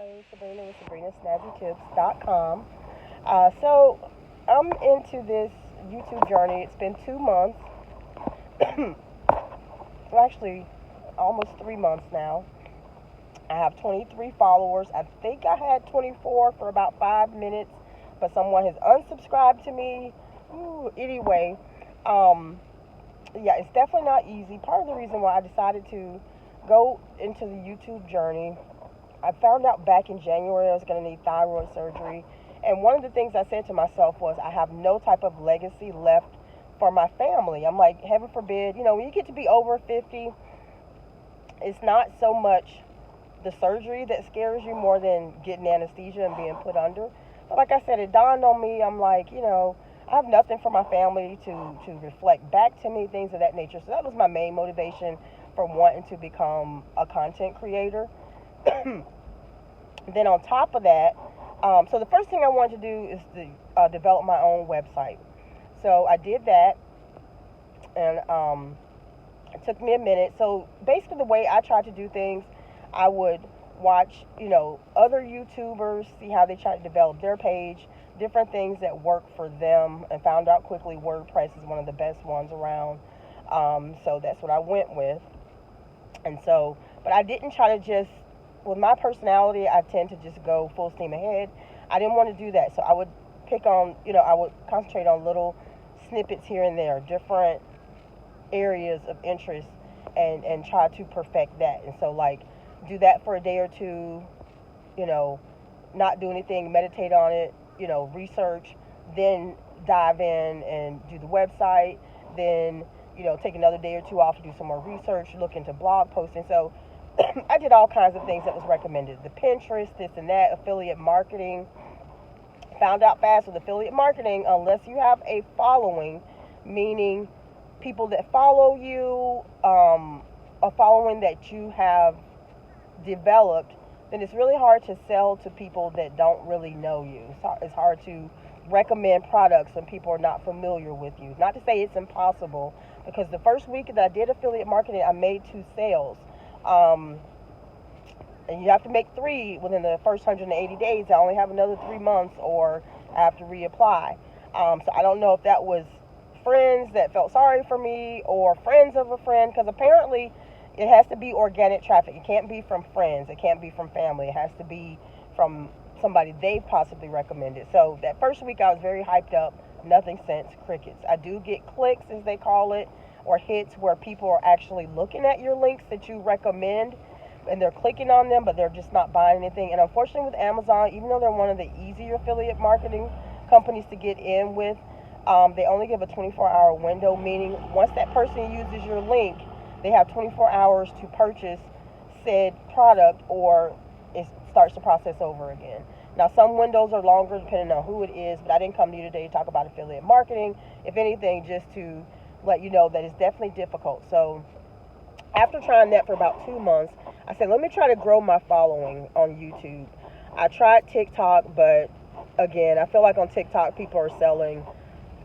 Hello, Sabrina with SabrinaSnazzyTips.com. So I'm into this YouTube journey. It's been 2 months, well, actually almost 3 months now. I have 23 followers. I think I had 24 for about 5 minutes, but someone has unsubscribed to me. Anyway, um, yeah, it's definitely not easy. Part of the reason why I decided to go into the YouTube journey, I found out back in January I was going to need thyroid surgery. And one of the things I said to myself was, I have no type of legacy left for my family. I'm like, heaven forbid, when you get to be over 50, it's not so much the surgery that scares you more than getting anesthesia and being put under. But like I said, it dawned on me, I'm like, I have nothing for my family to reflect back to me, things of that nature. So that was my main motivation for wanting to become a content creator. Then on top of that, so the first thing I wanted to do is to develop my own website. So I did that, and it took me a minute. So basically, the way I tried to do things, I would watch, other YouTubers, see how they try to develop their page, different things that work for them, and found out quickly WordPress is one of the best ones around. So that's what I went with. And so, but I didn't try to just, with my personality, I tend to just go full steam ahead. I didn't want to do that. So I would pick on, I would concentrate on little snippets here and there, different areas of interest, and try to perfect that. And so, like, do that for a day or two, not do anything, meditate on it, research, then dive in and do the website, then, take another day or two off to do some more research, look into blog posting. So I did all kinds of things that was recommended. The Pinterest, this and that, affiliate marketing. Found out fast with affiliate marketing, unless you have a following, meaning people that follow you, a following that you have developed, then it's really hard to sell to people that don't really know you. It's hard to recommend products when people are not familiar with you. Not to say it's impossible, because the first week that I did affiliate marketing, I made 2 sales. And you have to make 3 within the first 180 days. I only have another 3 months, or I have to reapply. So I don't know if that was friends that felt sorry for me, or friends of a friend, because apparently it has to be organic traffic. It can't be from friends. It can't be from family. It has to be from somebody they've possibly recommended. So that first week I was very hyped up. Nothing since, crickets. I do get clicks, as they call it, or hits, where people are actually looking at your links that you recommend, and they're clicking on them, but they're just not buying anything. And unfortunately with Amazon, even though they're one of the easier affiliate marketing companies to get in with, they only give a 24-hour window, meaning once that person uses your link, they have 24 hours to purchase said product, or it starts the process over again. Now, some windows are longer depending on who it is, but I didn't come to you today to talk about affiliate marketing. If anything, just to let you know that it's definitely difficult. So after trying that for about 2 months, I said, let me try to grow my following on YouTube. I tried TikTok, but again, I feel like on TikTok people are selling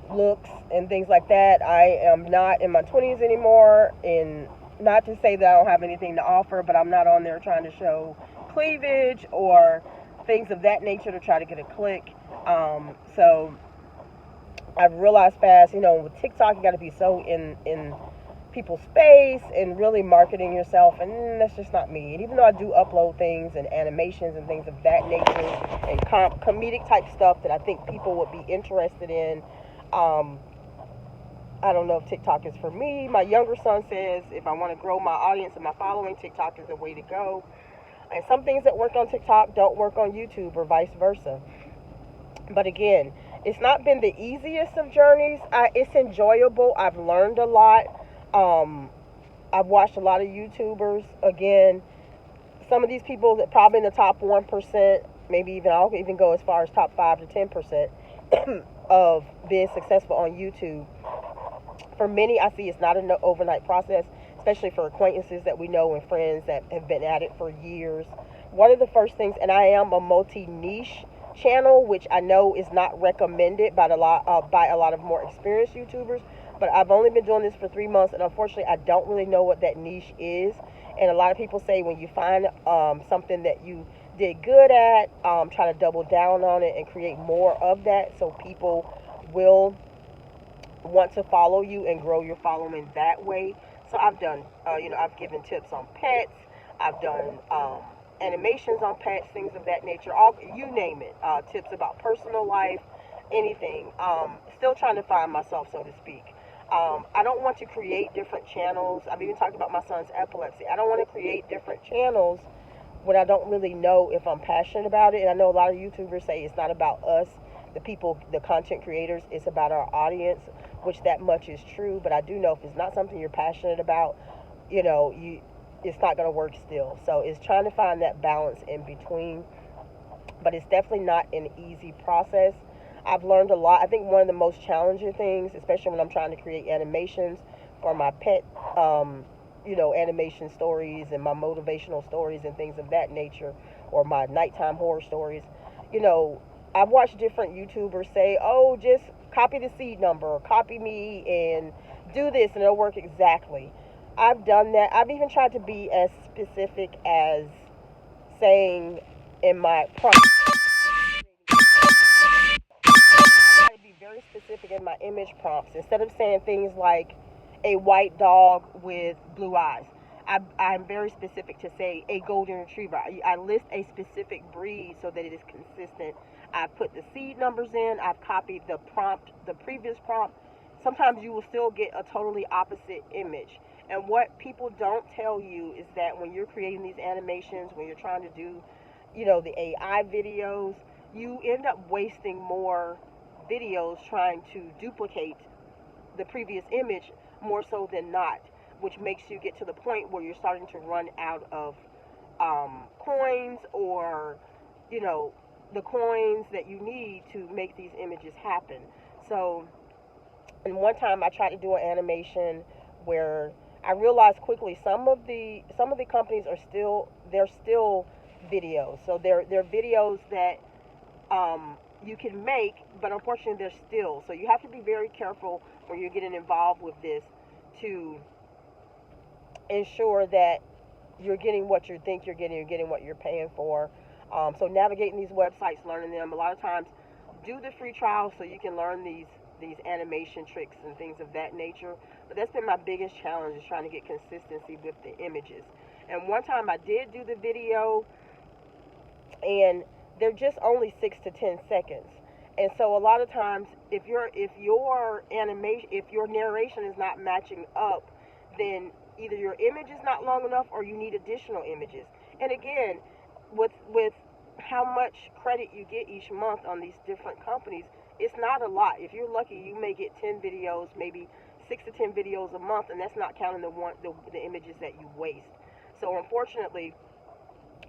looks and things like that. I am not in my 20s anymore, and not to say that I don't have anything to offer, but I'm not on there trying to show cleavage or things of that nature to try to get a click. So I've realized fast, with TikTok you got to be so in people's face and really marketing yourself, and that's just not me. And even though I do upload things and animations and things of that nature, and comedic type stuff that I think people would be interested in, I don't know if TikTok is for me. My younger son says if I want to grow my audience and my following, TikTok is the way to go. And some things that work on TikTok don't work on YouTube, or vice versa. But again, it's not been the easiest of journeys. It's enjoyable. I've learned a lot. I've watched a lot of YouTubers. Again, some of these people that probably in the top 1%, maybe even I'll even go as far as top 5 to 10% of being successful on YouTube. For many, I see it's not an overnight process, especially for acquaintances that we know and friends that have been at it for years. One of the first things, and I am a multi-niche channel, which I know is not recommended by a lot of more experienced YouTubers, but I've only been doing this for 3 months, and unfortunately I don't really know what that niche is. And a lot of people say when you find something that you did good at, try to double down on it and create more of that so people will want to follow you and grow your following that way. So I've done, I've given tips on pets. I've done animations on pets, things of that nature. All you name it. Tips about personal life, anything. Still trying to find myself, so to speak. I don't want to create different channels. I've even talked about my son's epilepsy. I don't want to create different channels when I don't really know if I'm passionate about it. And I know a lot of YouTubers say it's not about us, the people, the content creators, it's about our audience, which that much is true. But I do know if it's not something you're passionate about, it's not going to work still. So it's trying to find that balance in between. But it's definitely not an easy process. I've learned a lot. I think one of the most challenging things, especially when I'm trying to create animations for my pet, animation stories and my motivational stories and things of that nature, or my nighttime horror stories, I've watched different YouTubers say, oh, just copy the seed number, or copy me and do this and it'll work exactly. I've done that. I've even tried to be as specific as saying in my prompt. I try to be very specific in my image prompts. Instead of saying things like a white dog with blue eyes, I'm very specific to say a golden retriever. I list a specific breed so that it is consistent. I've put the seed numbers in. I've copied the prompt, the previous prompt. Sometimes you will still get a totally opposite image. And what people don't tell you is that when you're creating these animations, when you're trying to do, the AI videos, you end up wasting more videos trying to duplicate the previous image more so than not, which makes you get to the point where you're starting to run out of coins, or the coins that you need to make these images happen. So, and one time I tried to do an animation where I realized quickly some of the companies are still videos. So they're videos that you can make, but unfortunately they're still. So you have to be very careful when you're getting involved with this to ensure that you're getting what you think you're getting what you're paying for. So navigating these websites, learning them. A lot of times, do the free trial so you can learn these animation tricks and things of that nature. But that's been my biggest challenge, is trying to get consistency with the images. And one time I did do the video, and they're just only 6 to 10 seconds. And so a lot of times, if your narration is not matching up, then either your image is not long enough or you need additional images. And again, with how much credit you get each month on these different companies, it's not a lot. If you're lucky, you may get 10 videos, maybe 6 to 10 videos a month, and that's not counting the images that you waste. So unfortunately,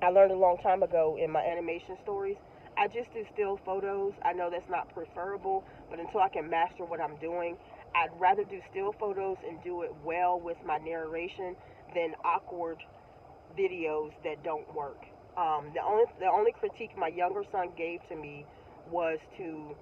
I learned a long time ago in my animation stories, I just do still photos. I know that's not preferable, but until I can master what I'm doing, I'd rather do still photos and do it well with my narration than awkward videos that don't work. The only critique my younger son gave to me was to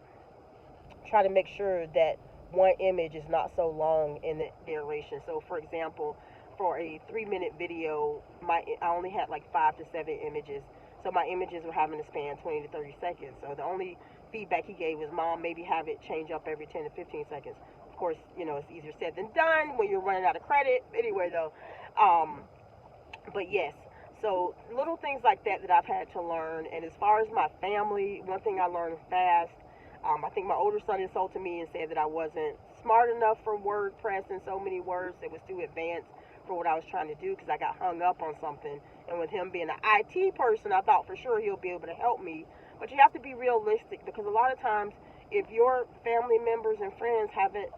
try to make sure that one image is not so long in the narration. So, for example, for a 3-minute video, I only had like 5 to 7 images. So my images were having to span 20 to 30 seconds. So the only feedback he gave was, Mom, maybe have it change up every 10 to 15 seconds. Of course, it's easier said than done when you're running out of credit. Anyway, though, but yes. So little things like that I've had to learn. And as far as my family, one thing I learned fast, I think my older son insulted me and said that I wasn't smart enough for WordPress and so many words. It was too advanced for what I was trying to do because I got hung up on something. And with him being an IT person, I thought for sure he'll be able to help me. But you have to be realistic, because a lot of times if your family members and friends haven't,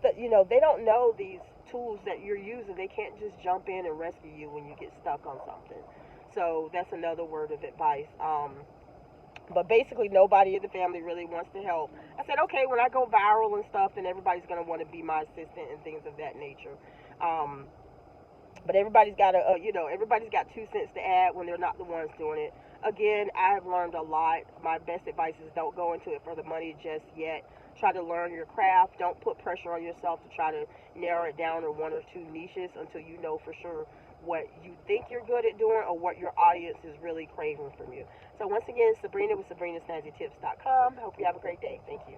they don't know these tools that you're using, they can't just jump in and rescue you when you get stuck on something. So that's another word of advice. But basically, nobody in the family really wants to help. I said, okay, when I go viral and stuff, then everybody's going to want to be my assistant and things of that nature. But everybody's got everybody's got 2 cents to add when they're not the ones doing it. Again, I've learned a lot. My best advice is don't go into it for the money just yet. Try to learn your craft. Don't put pressure on yourself to try to narrow it down to 1 or 2 niches until you know for sure what you think you're good at doing or what your audience is really craving from you. So once again, Sabrina with SabrinaSnazzyTips.com. Hope you have a great day. Thank you.